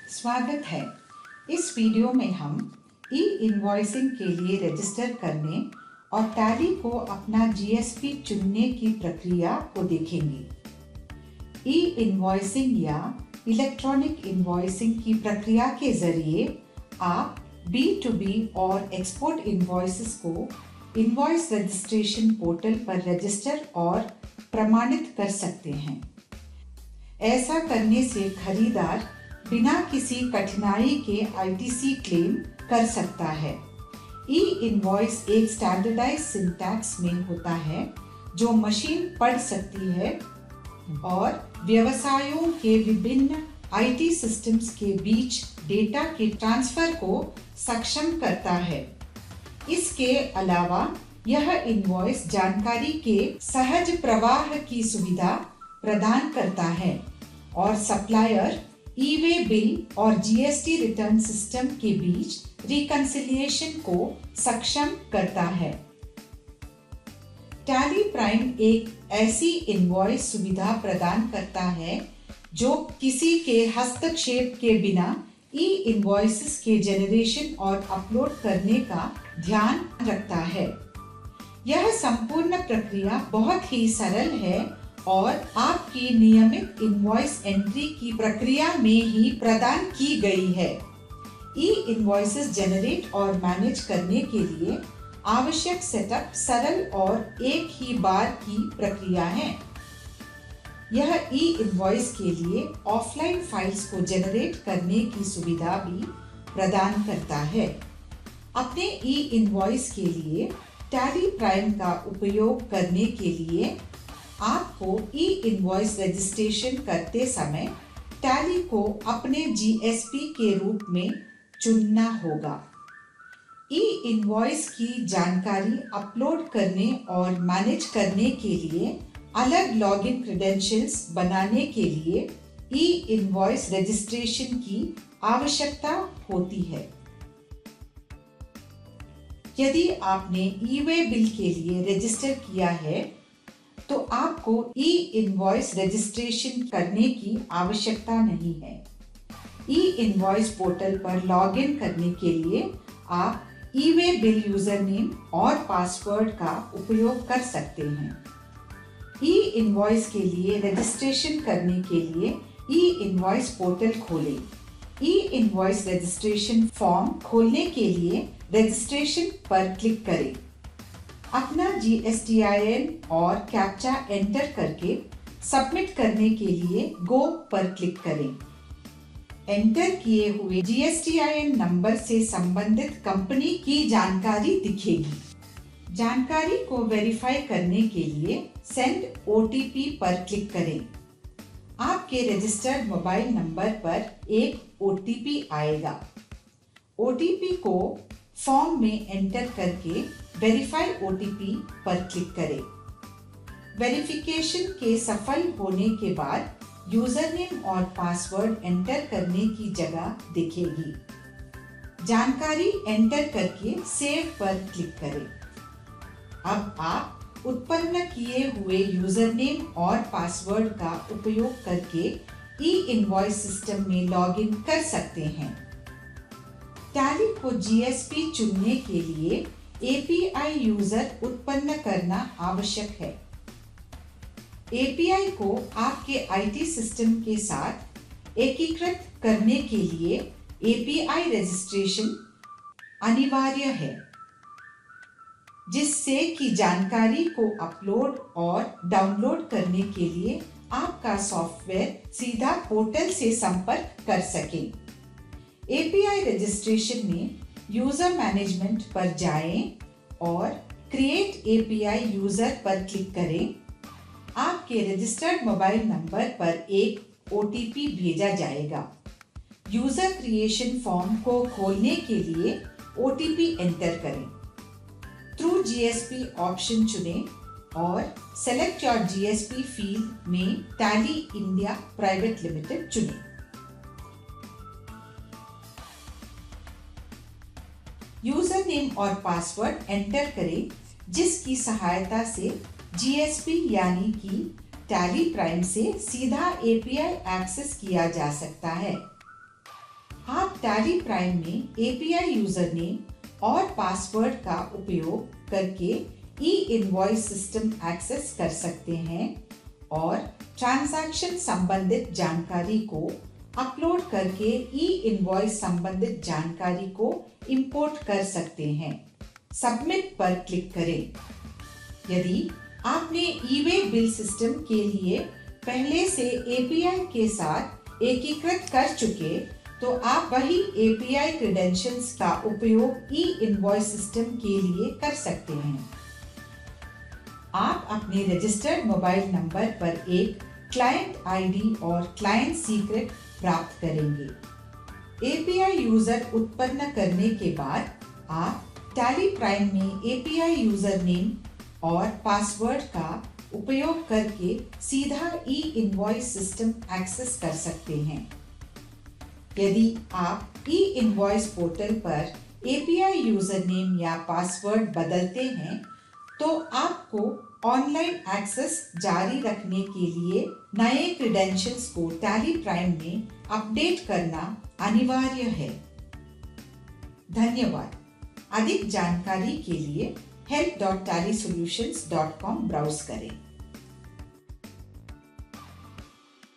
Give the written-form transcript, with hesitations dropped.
स्वागत है। इस वीडियो में हम ई इनवॉइसिंग के लिए रजिस्टर करने और टैली को अपना जीएसपी चुनने की प्रक्रिया को देखेंगे। ई इनवॉइसिंग या इलेक्ट्रॉनिक इनवॉइसिंग की प्रक्रिया के जरिए आप B2B और एक्सपोर्ट इनवॉइसेस को इनवॉइस रजिस्ट्रेशन पोर्टल पर रजिस्टर और प्रमाणित कर सकते हैं। ऐसा करने से खरीदार बिना किसी कठिनाई के आईटीसी क्लेम कर सकता है। ई इनवॉइस एक स्टैंडर्डाइज सिंटैक्स में होता है जो मशीन पढ़ सकती है और व्यवसायों के विभिन्न आईटी सिस्टम्स के बीच डेटा के ट्रांसफर को सक्षम करता है। इसके अलावा यह इनवॉइस जानकारी के सहज प्रवाह की सुविधा प्रदान करता है और सप्लायर ई-वे बिल और जीएसटी रिटर्न सिस्टम के बीच रिकंसिलिएशन को सक्षम करता है। टैली प्राइम एक ऐसी इनवॉइस सुविधा प्रदान करता है जो किसी के हस्तक्षेप के बिना ई इनवॉइसेस के जनरेशन और अपलोड करने का ध्यान रखता है। यह संपूर्ण प्रक्रिया बहुत ही सरल है और आपकी नियमित इनवॉइस एंट्री की प्रक्रिया में ही प्रदान की गई है। ई इनवॉइसेस जनरेट और मैनेज करने के लिए आवश्यक सेटअप सरल और एक ही बार की प्रक्रिया है। यह ई इनवॉइस के लिए ऑफलाइन फाइल्स को जनरेट करने की सुविधा भी प्रदान करता है। अपने ई इनवॉइस के लिए टैली प्राइम का उपयोग करने के लिए आपको ई इनवॉइस रजिस्ट्रेशन करते समय टैली को अपने जीएसपी के रूप में चुनना होगा। ई इनवॉइस की जानकारी अपलोड करने और मैनेज करने के लिए अलग लॉगिन क्रेडेंशियल्स बनाने के लिए ई इनवॉइस रजिस्ट्रेशन की आवश्यकता होती है। यदि आपने ई-वे बिल के लिए रजिस्टर किया है तो आपको ई इनवॉइस रजिस्ट्रेशन करने की आवश्यकता नहीं है। ई इनवॉइस पोर्टल पर लॉगिन करने के लिए आप ई-वे बिल यूजर नेम और पासवर्ड का उपयोग कर सकते हैं। ई इनवॉइस के लिए रजिस्ट्रेशन करने के लिए ई इनवॉइस पोर्टल खोलें। ई इनवॉइस रजिस्ट्रेशन फॉर्म खोलने के लिए रजिस्ट्रेशन पर क्लिक करें। अपना GSTIN और कैप्चा एंटर करके सबमिट करने के लिए गो पर क्लिक करें। एंटर किए हुए GSTIN नंबर से संबंधित कंपनी की जानकारी दिखेगी। जानकारी को वेरीफाई करने के लिए सेंड OTP पर क्लिक करें। आपके रजिस्टर्ड मोबाइल नंबर पर एक OTP आएगा। OTP को फॉर्म में एंटर करके वेरीफाई OTP पर क्लिक करें। वेरिफिकेशन के सफल होने के बाद यूजर नेम और पासवर्ड एंटर करने की जगह दिखेगी। जानकारी एंटर करके सेव पर क्लिक करें। अब आप उत्पन्न किए हुए यूजर नेम और पासवर्ड का उपयोग करके ई इनवॉइस सिस्टम में लॉगिन कर सकते हैं। टैली को जीएसपी चुनने के लिए API यूजर उत्पन्न करना आवश्यक है। API को आपके IT सिस्टम के साथ एकीकृत करने के लिए API रजिस्ट्रेशन अनिवार्य है, जिससे कि जानकारी को अपलोड और डाउनलोड करने के लिए आपका सॉफ्टवेयर सीधा पोर्टल से संपर्क कर सके। API रजिस्ट्रेशन में यूजर मैनेजमेंट पर जाएं और क्रिएट API यूजर पर क्लिक करें। आपके रजिस्टर्ड मोबाइल नंबर पर एक OTP भेजा जाएगा। यूजर क्रिएशन फॉर्म को खोलने के लिए OTP एंटर करें। थ्रू GSP ऑप्शन चुनें और सेलेक्ट योर GSP फील्ड में टैली इंडिया प्राइवेट लिमिटेड चुनें। यूजर नेम और पासवर्ड एंटर करें, जिसकी सहायता से GSP यानी कि टैली प्राइम से सीधा API एक्सेस किया जा सकता है। टैली प्राइम में API यूजर नेम और पासवर्ड का उपयोग करके ई-इनवॉइस सिस्टम एक्सेस कर सकते हैं और ट्रांजैक्शन संबंधित जानकारी को अपलोड करके ई-इनवॉइस संबंधित जानकारी को इंपोर्ट कर सकते हैं। सबमिट पर क्लिक करें। यदि आपने ई-वे बिल सिस्टम के लिए पहले से API के साथ एकीकृत कर चुके तो आप वही API क्रेडेंशियल्स का उपयोग ई-इनवॉइस सिस्टम के लिए कर सकते हैं। आप अपने रजिस्टर्ड मोबाइल नंबर पर एक क्लाइंट आईडी और क्लाइंट सीक्रेट प्राप्त करेंगे। API यूजर उत्पन्न करने के बाद आप टैली प्राइम में API यूजर नेम और पासवर्ड का उपयोग करके सीधा ई-इनवॉइस सिस्टम एक्सेस कर सकते हैं। यदि आप ई-इनवॉइस पोर्टल पर API यूजर नेम या पासवर्ड बदलते हैं तो आपको ऑनलाइन एक्सेस जारी रखने के लिए नए क्रेडेंशियल्स को टैली प्राइम में अपडेट करना अनिवार्य है। धन्यवाद। अधिक जानकारी के लिए help.tallysolutions.com ब्राउज करें।